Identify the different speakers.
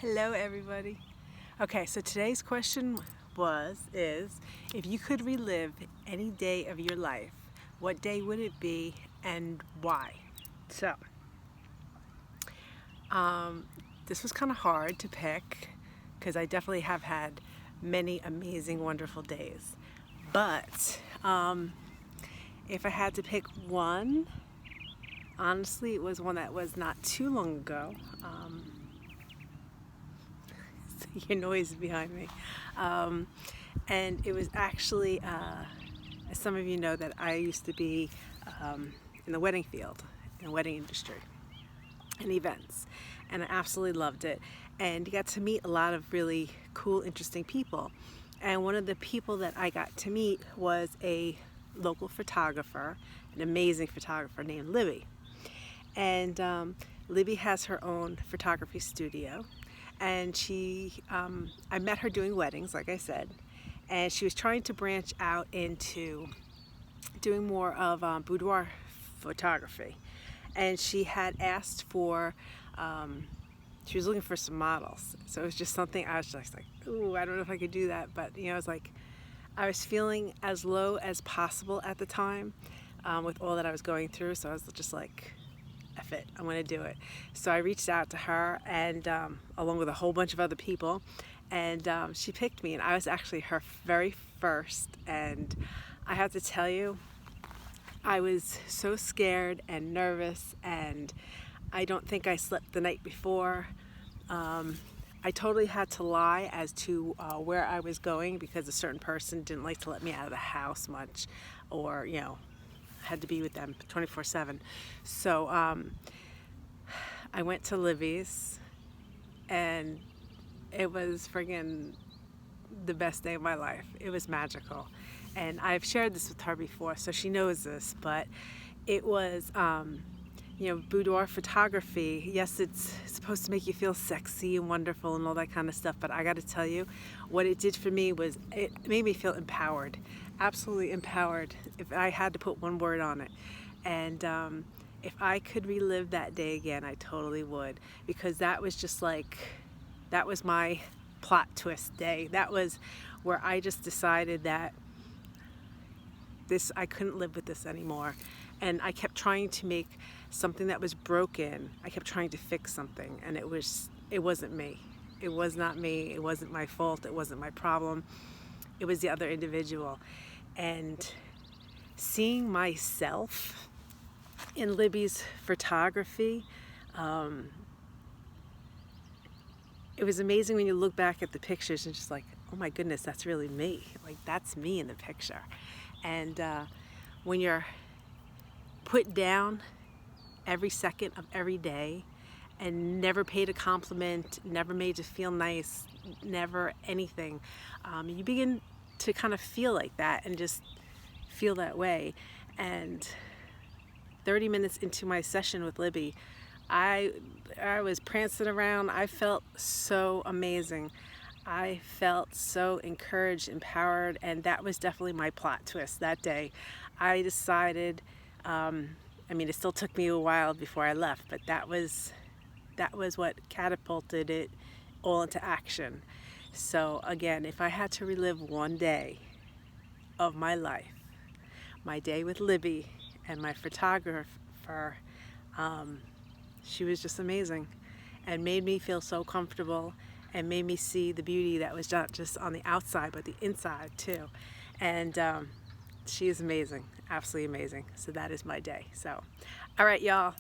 Speaker 1: Hello everybody. Okay, so today's question is if you could relive any day of your life, what day would it be and why? So, this was kind of hard to pick because I definitely have had many amazing, wonderful days. But if I had to pick one, honestly, it was one that was not too long ago. Your noise behind me. And it was actually, as some of you know, that I used to be in the wedding field, in the wedding industry, and events. And I absolutely loved it. And you got to meet a lot of really cool, interesting people. And one of the people that I got to meet was a local photographer, an amazing photographer named Libby. And Libby has her own photography studio. And I met her doing weddings, like I said, and she was trying to branch out into doing more of boudoir photography. And she had asked for, she was looking for some models. So it was just something I was just like, ooh, I don't know if I could do that. But, you know, I was feeling as low as possible at the time with all that I was going through. So I was just like, F it, I'm gonna do it. So I reached out to her and along with a whole bunch of other people, and she picked me, and I was actually her very first. And I have to tell you, I was so scared and nervous, and I don't think I slept the night before. I totally had to lie as to where I was going because a certain person didn't like to let me out of the house much, or had to be with them 24/7. So I went to Libby's, and it was friggin' the best day of my life. It was magical. And I've shared this with her before, so she knows this, but it was, boudoir photography. Yes, it's supposed to make you feel sexy and wonderful and all that kind of stuff, but I got to tell you, what it did for me was it made me feel empowered, absolutely empowered, if I had to put one word on it. And if I could relive that day again, I totally would, because that was just like, that was my plot twist day. That was where I just decided that I couldn't live with this anymore. And I kept trying to make something that was broken. I kept trying to fix something, and it wasn't me. It was not me. It wasn't my fault. It wasn't my problem. It was the other individual. And seeing myself in Libby's photography, it was amazing when you look back at the pictures and just like, oh my goodness, that's really me. Like, that's me in the picture. And when you're put down every second of every day and never paid a compliment, never made to feel nice, never anything, you begin to kind of feel like that and just feel that way. And 30 minutes into my session with Libby, I was prancing around. I felt so amazing. I felt so encouraged, empowered, and that was definitely my plot twist that day. I decided, it still took me a while before I left, but that was what catapulted it all into action. So again, if I had to relive one day of my life, my day with Libby and my photographer, she was just amazing and made me feel so comfortable and made me see the beauty that was not just on the outside but the inside too. And she is amazing, absolutely amazing. So that is my day. So all right, y'all,